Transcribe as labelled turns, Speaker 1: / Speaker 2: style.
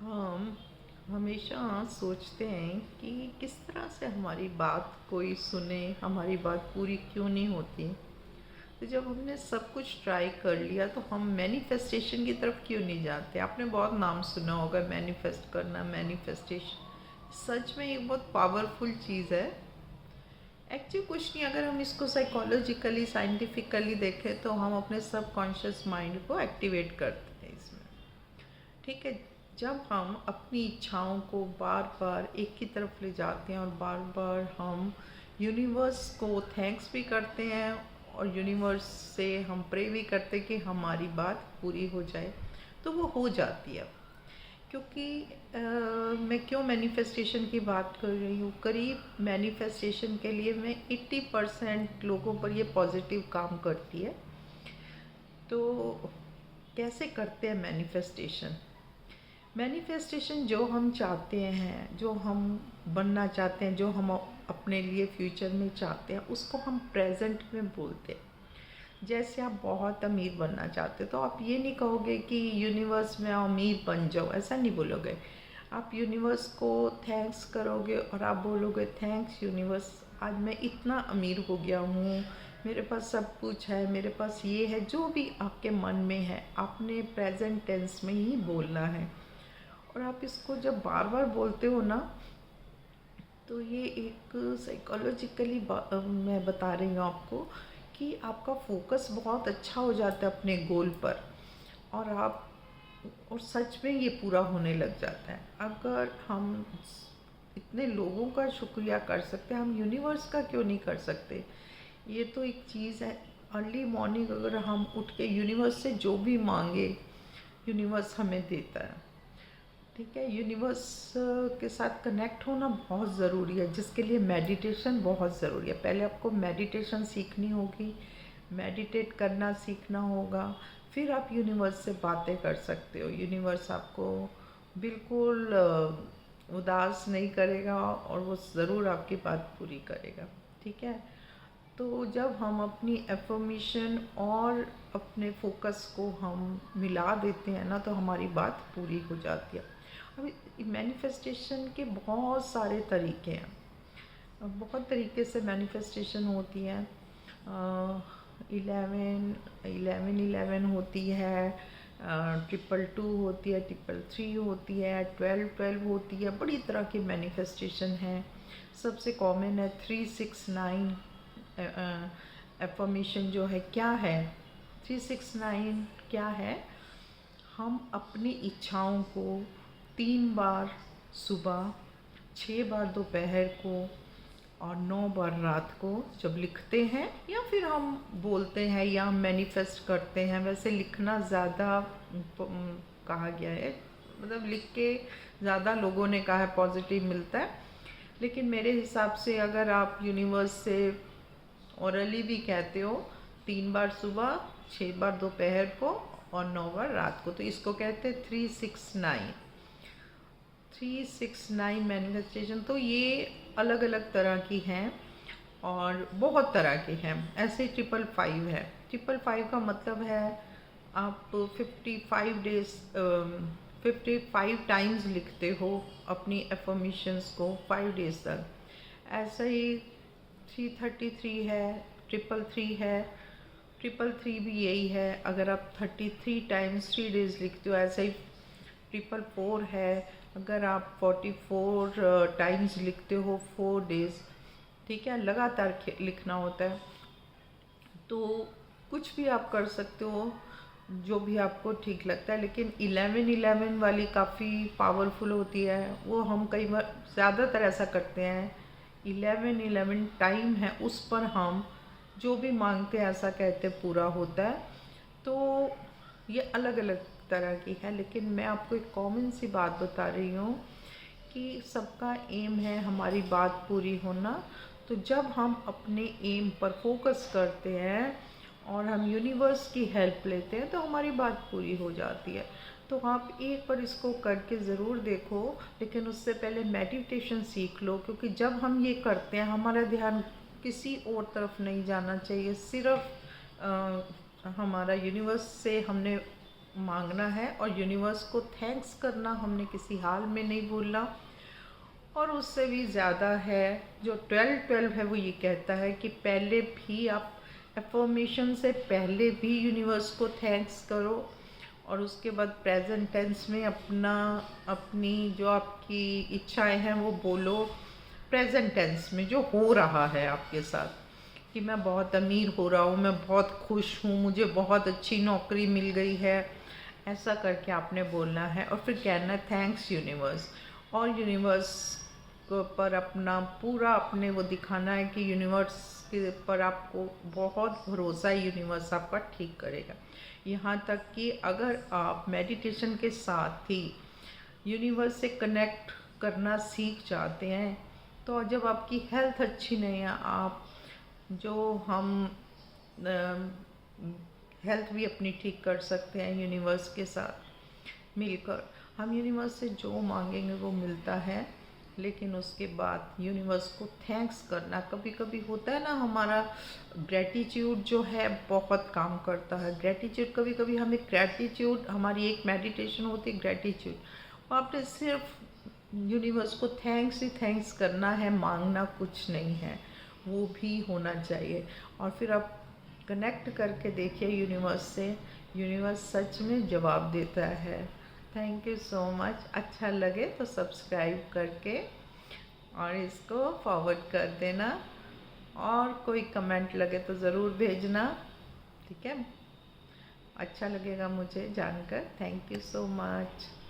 Speaker 1: हम हमेशा सोचते हैं कि किस तरह से हमारी बात कोई सुने, हमारी बात पूरी क्यों नहीं होती। तो जब हमने सब कुछ ट्राई कर लिया तो हम मैनिफेस्टेशन की तरफ क्यों नहीं जाते। आपने बहुत नाम सुना होगा, मैनिफेस्ट करना, मैनिफेस्टेशन। सच में ये बहुत पावरफुल चीज़ है। एक्चुअली कुछ नहीं, अगर हम इसको साइकोलॉजिकली साइंटिफिकली देखें तो हम अपने सबकॉन्शियस माइंड को एक्टिवेट करते हैं इसमें। ठीक है। जब हम अपनी इच्छाओं को बार बार एक की तरफ ले जाते हैं और बार बार हम यूनिवर्स को थैंक्स भी करते हैं और यूनिवर्स से हम प्रे भी करते हैं कि हमारी बात पूरी हो जाए, तो वो हो जाती है। क्योंकि मैं क्यों मैनिफेस्टेशन की बात कर रही हूँ, करीब मैनिफेस्टेशन के लिए मैं 80% लोगों पर ये पॉजिटिव काम करती है। तो कैसे करते हैं मैनिफेस्टेशन? मैनिफेस्टेशन जो हम चाहते हैं, जो हम बनना चाहते हैं, जो हम अपने लिए फ्यूचर में चाहते हैं, उसको हम प्रेजेंट में बोलते हैं। जैसे आप बहुत अमीर बनना चाहते हो तो आप ये नहीं कहोगे कि यूनिवर्स में अमीर बन जाओ, ऐसा नहीं बोलोगे। आप यूनिवर्स को थैंक्स करोगे और आप बोलोगे थैंक्स यूनिवर्स, आज मैं इतना अमीर हो गया हूँ, मेरे पास सब कुछ है, मेरे पास ये है। जो भी आपके मन में है आपने प्रेजेंट टेंस में ही बोलना है। और आप इसको जब बार बार बोलते हो ना, तो ये एक साइकोलॉजिकली मैं बता रही हूँ आपको कि आपका फोकस बहुत अच्छा हो जाता है अपने गोल पर। और आप और सच में ये पूरा होने लग जाता है। अगर हम इतने लोगों का शुक्रिया कर सकते हैं, हम यूनिवर्स का क्यों नहीं कर सकते। ये तो एक चीज़ है। अर्ली मॉर्निंग अगर हम उठ के यूनिवर्स से जो भी मांगे, यूनिवर्स हमें देता है। ठीक है। यूनिवर्स के साथ कनेक्ट होना बहुत ज़रूरी है, जिसके लिए मेडिटेशन बहुत ज़रूरी है। पहले आपको मेडिटेशन सीखनी होगी, मेडिटेट करना सीखना होगा, फिर आप यूनिवर्स से बातें कर सकते हो। यूनिवर्स आपको बिल्कुल उदास नहीं करेगा और वो ज़रूर आपकी बात पूरी करेगा। ठीक है। तो जब हम अपनी एफर्मेशन और अपने फोकस को हम मिला देते हैं ना, तो हमारी बात पूरी हो जाती है। अभी मैनिफेस्टेशन के बहुत सारे तरीके हैं, बहुत तरीके से मैनिफेस्टेशन होती है। 11 होती है, 222 होती है, 333 होती है, 1212 होती है। बड़ी तरह की मैनिफेस्टेशन है। सबसे कॉमन है 369 एफर्मेशन। जो है क्या है 369? क्या है? हम अपनी इच्छाओं को 3 बार सुबह, 6 बार दोपहर को और 9 बार रात को जब लिखते हैं या फिर हम बोलते हैं या हम मैनिफेस्ट करते हैं। वैसे लिखना ज़्यादा कहा गया है, मतलब लिख के ज़्यादा लोगों ने कहा है पॉजिटिव मिलता है। लेकिन मेरे हिसाब से अगर आप यूनिवर्स से ओरली भी कहते हो, 3 बार सुबह, 6 बार दोपहर को और 9 बार रात को, तो इसको कहते हैं 369। 369 मैनिफेस्टेशन। तो ये अलग अलग तरह की हैं और बहुत तरह की हैं। ऐसे 555 है। 555 का मतलब है आप 55 डेज 55 टाइम्स लिखते हो अपनी एफर्मेशंस को 5 डेज तक। ऐसा ही 333 है, 333 है, 333 भी यही है। अगर आप 33 टाइम्स 3 डेज लिखते हो। ऐसा ही 444 है, अगर आप 44 टाइम्स लिखते हो 4 डेज। ठीक है। लगातार लिखना होता है। तो कुछ भी आप कर सकते हो, जो भी आपको ठीक लगता है। लेकिन 1111 वाली काफ़ी पावरफुल होती है। वो हम कई बार ज़्यादातर ऐसा करते हैं, 1111 टाइम है उस पर हम जो भी मांगते हैं ऐसा कहते पूरा होता है। तो ये अलग अलग तरह की है। लेकिन मैं आपको एक कॉमन सी बात बता रही हूँ कि सबका एम है हमारी बात पूरी होना। तो जब हम अपने एम पर फोकस करते हैं और हम यूनिवर्स की हेल्प लेते हैं तो हमारी बात पूरी हो जाती है। तो आप एक बार इसको करके ज़रूर देखो। लेकिन उससे पहले मेडिटेशन सीख लो, क्योंकि जब हम ये करते हैं हमारा ध्यान किसी और तरफ नहीं जाना चाहिए। सिर्फ हमारा यूनिवर्स से हमने मांगना है और यूनिवर्स को थैंक्स करना हमने किसी हाल में नहीं भूलना। और उससे भी ज़्यादा है, जो 12-12 है वो ये कहता है कि पहले भी आप एफर्मेशन से पहले भी यूनिवर्स को थैंक्स करो, और उसके बाद प्रेजेंट टेंस में अपनी जो आपकी इच्छाएं हैं वो बोलो प्रेजेंट टेंस में, जो हो रहा है आपके साथ, कि मैं बहुत अमीर हो रहा हूँ, मैं बहुत खुश हूँ, मुझे बहुत अच्छी नौकरी मिल गई है, ऐसा करके आपने बोलना है। और फिर कहना है थैंक्स यूनिवर्स, और यूनिवर्स पर अपना पूरा अपने वो दिखाना है कि यूनिवर्स के पर आपको बहुत भरोसा है, यूनिवर्स आपका ठीक करेगा। यहाँ तक कि अगर आप मेडिटेशन के साथ ही यूनिवर्स से कनेक्ट करना सीख जाते हैं, तो जब आपकी हेल्थ अच्छी नहीं है, आप जो हम हेल्थ भी अपनी ठीक कर सकते हैं यूनिवर्स के साथ मिलकर। हम यूनिवर्स से जो मांगेंगे वो मिलता है, लेकिन उसके बाद यूनिवर्स को थैंक्स करना, कभी कभी होता है ना, हमारा ग्रेटिट्यूड जो है बहुत काम करता है। ग्रेटिट्यूड कभी कभी हमें ग्रेटिट्यूड, हमारी एक मेडिटेशन होती है ग्रेटिट्यूड, वहाँ पे सिर्फ यूनिवर्स को थैंक्स ही थैंक्स करना है, मांगना कुछ नहीं है, वो भी होना चाहिए। और फिर आप कनेक्ट करके देखिए यूनिवर्स से, यूनिवर्स सच में जवाब देता है। Thank you so much. अच्छा लगे तो सब्सक्राइब करके और इसको फॉरवर्ड कर देना, और कोई कमेंट लगे तो ज़रूर भेजना, ठीक है? अच्छा लगेगा मुझे जानकर। Thank you so much.